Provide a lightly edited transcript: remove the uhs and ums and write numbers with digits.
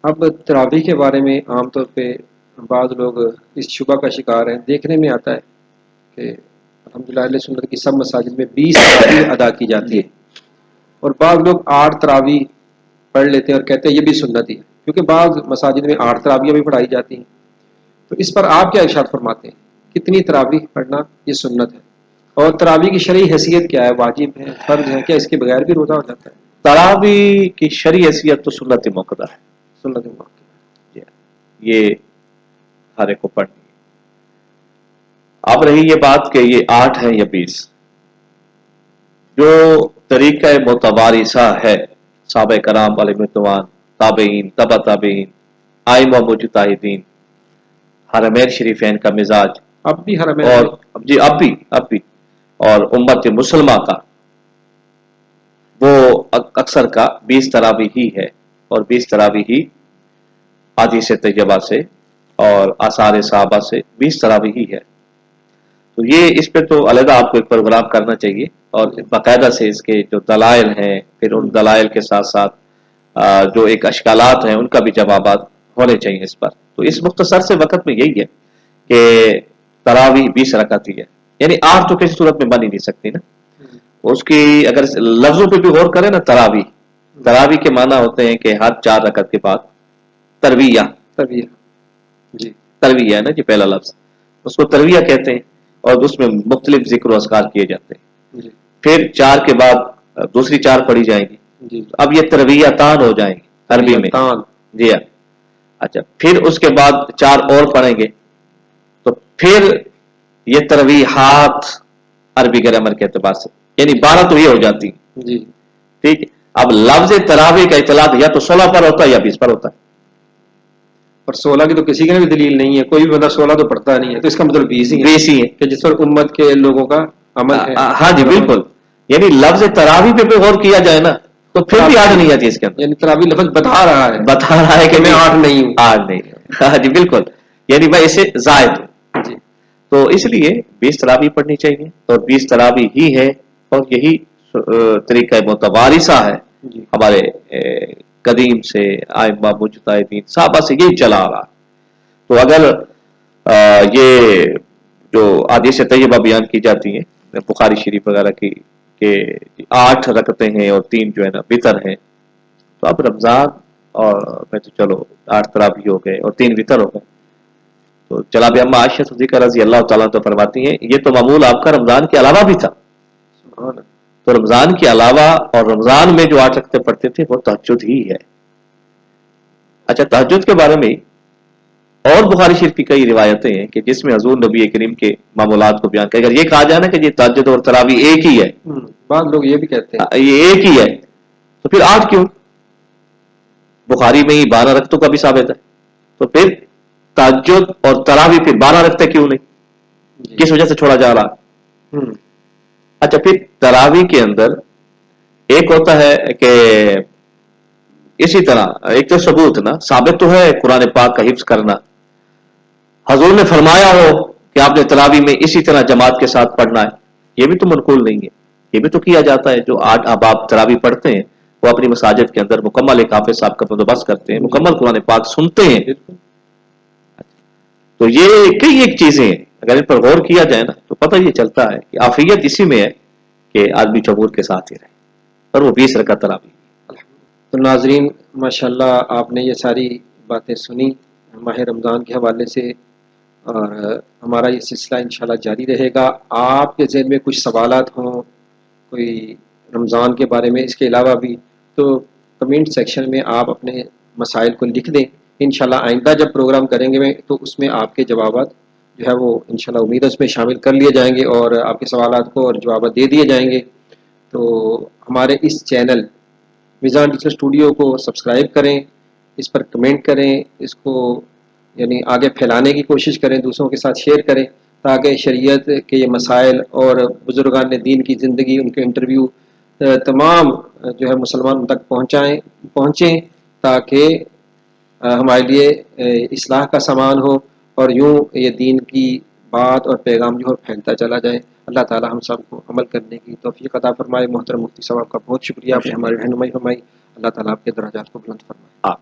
اب تراویح کے بارے میں عام طور پہ بعض لوگ اس شبہ کا شکار ہیں، دیکھنے میں آتا ہے کہ الحمدللہ اہل سنت کی سب مساجد میں 20 تراویح ادا کی جاتی ہے، اور بعض لوگ 8 تراویح پڑھ لیتے ہیں اور کہتے ہیں یہ بھی سنت ہی ہے، کیونکہ بعض مساجد میں 8 تراویح بھی پڑھائی جاتی ہیں۔ تو اس پر آپ کیا ارشاد فرماتے ہیں؟ کتنی تراویح پڑھنا یہ سنت ہے، اور تراویح کی شرعی حیثیت کیا ہے؟ واجب ہے، فرض ہے، کیا اس کے بغیر بھی روزہ ہو جاتا ہے؟ تراویح کی شرعی حیثیت تو سنت موقع ہے، سنت موقع یہ ہر ایک کو پڑھنی ہے۔ اب رہی یہ بات کہ یہ 8 ہے یا 20، جو طریقہ متوارثہ ہے صحابہ کرام علیہ الرضوان، تابعین، تبع تابعین، ائمہ مجتہدین، حرمین شریفین کا مزاج، اب بھی حرمین اور میں جی اب بھی اور امت مسلمہ کا وہ اکثر کا 20 تراویح ہی ہے، اور 20 تراویح ہی حدیث طیبہ سے اور آثار صحابہ سے 20 تراویح ہی ہے۔ تو یہ اس پہ تو علیحدہ آپ کو ایک پروگرام کرنا چاہیے، اور باقاعدہ سے اس کے جو دلائل ہیں، پھر ان دلائل کے ساتھ ساتھ جو ایک اشکالات ہیں ان کا بھی جوابات ہونے چاہیے اس پر۔ تو اس مختصر سے وقت میں یہی ہے کہ تراویح 20 رکعت ہی ہے، یعنی 8 تو کسی صورت میں بن ہی نہیں سکتی نا۔ اس کی اگر لفظوں پہ بھی غور کریں نا، تراویح کے معنی ہوتے ہیں کہ ہر 4 رکعت کے بعد ترویہ جی ترویہ ہے نا جی، پہلا لفظ اس کو ترویہ کہتے ہیں، اور اس میں مختلف ذکر و اذکار کیے جاتے ہیں۔ جی پھر 4 کے بعد دوسری 4 پڑھی جائیں گی، جی اب یہ ترویتان ہو جائیں گی عربی میں، جی ہاں۔ اچھا، پھر اس کے بعد 4 اور پڑھیں گے تو پھر یہ ترویحات عربی گرامر کے اعتبار سے، یعنی 12 تو یہ ہو جاتی جی ٹھیک ہے۔ اب لفظ تراویح کا اطلاق یا تو 16 پر ہوتا ہے یا 20 پر ہوتا ہے۔ اور 16 کی تو کسی کی بھی دلیل نہیں ہے، کوئی بھی بندہ 16 تو پڑھتا نہیں ہے، تو اس کا مطلب 20 ہی ہی ہے کہ جس پر امت کے لوگوں کا عمل ہے۔ ہاں جی بالکل، یعنی لفظ تراویح پہ غور کیا جائے نا تو پھر بھی 8 نہیں آتی اس کے اندر، یعنی تراویح لفظ بتا رہا ہے کہ میں 8 نہیں ہوں، 8 نہیں، ہاں جی بالکل، یعنی میں اسے زائد ہوں۔ جی تو اس لیے 20 تراویح پڑھنی چاہیے، اور 20 تراویح ہی ہے، اور یہی طریقہ متوارثہ ہے جی ہمارے قدیم سے، ائمہ مجتہدین صحابہ سے یہی چلا آ رہا۔ تو اگر یہ جو احادیث طیبہ بیان کی جاتی ہیں بخاری شریف وغیرہ کی کہ 8 رکعتیں ہیں اور 3 جو ہے نا وتر ہیں، تو اب رمضان اور میں تو چلو 8 تراویح ہو گئے اور 3 وتر ہو گئے، تو جناب اما عائشہ صدیقہ رضی اللہ تعالیٰ تو فرماتی ہیں یہ تو معمول آپ کا رمضان کے علاوہ بھی تھا۔ تو رمضان کے علاوہ اور رمضان میں جو 8 رکعتیں پڑھتے تھے وہ تہجد ہی ہے۔ اچھا، تہجد کے بارے میں اور بخاری شریف کی کئی روایتیں ہیں کہ جس میں حضور نبی کریم کے معمولات کو بیان کیا، اگر یہ کہا جائے نا کہ یہ تہجد اور تراویح ایک ہی ہے، بعض لوگ یہ بھی کہتے ہیں یہ ایک ہی ہے، تو پھر 8 کیوں؟ بخاری میں ہی 12 رکعتوں کا بھی ثابت ہے، تو پھر تہجد اور تراویح پھر 12 رکعتیں کیوں نہیں؟ کس وجہ سے چھوڑا جا رہا؟ اچھا، پھر تراویح کے اندر ایک ہوتا ہے کہ اسی طرح ایک تو ثبوت نا ثابت تو ہے قرآن پاک کا حفظ کرنا، حضور نے فرمایا ہو کہ آپ نے تراویح میں اسی طرح جماعت کے ساتھ پڑھنا ہے، یہ بھی تو منقول نہیں ہے، یہ بھی تو کیا جاتا ہے۔ جو 8 احباب تراویح پڑھتے ہیں وہ اپنی مساجد کے اندر مکمل ایک حافظ صاحب کا بندوبست کرتے ہیں، مکمل قرآن پاک سنتے ہیں۔ تو یہ کئی ایک چیزیں ہیں، اگر ان پر غور کیا جائے نا تو پتہ یہ چلتا ہے کہ عافیت اسی میں ہے کہ آدمی شعور کے ساتھ ہی رہے، اور وہ 20 رکعت تراویح۔ تو ناظرین ماشاءاللہ آپ نے یہ ساری باتیں سنی ماہ رمضان کے حوالے سے، اور ہمارا یہ سلسلہ انشاءاللہ جاری رہے گا۔ آپ کے ذہن میں کچھ سوالات ہوں کوئی رمضان کے بارے میں، اس کے علاوہ بھی، تو کمنٹ سیکشن میں آپ اپنے مسائل کو لکھ دیں، انشاءاللہ آئندہ جب پروگرام کریں گے تو اس میں آپ کے جوابات جو ہے وہ انشاءاللہ امید اس میں شامل کر لیے جائیں گے، اور آپ کے سوالات کو اور جوابات دے دیے جائیں گے۔ تو ہمارے اس چینل میزان ڈیجیٹل اسٹوڈیو کو سبسکرائب کریں، اس پر کمنٹ کریں، اس کو یعنی آگے پھیلانے کی کوشش کریں، دوسروں کے ساتھ شیئر کریں، تاکہ شریعت کے یہ مسائل اور بزرگان دین کی زندگی، ان کے انٹرویو تمام جو ہے مسلمان تک پہنچیں، تاکہ ہمارے لیے اصلاح کا سامان ہو، اور یوں یہ دین کی بات اور پیغام جو ہے پھیلتا چلا جائے۔ اللہ تعالی ہم سب کو عمل کرنے کی توفیق عطا فرمائے۔ محترم مفتی صاحب کا بہت شکریہ، آپ نے ہماری رہنمائی فرمائی۔ اللہ تعالیٰ آپ کے درجات کو بلند فرمائے۔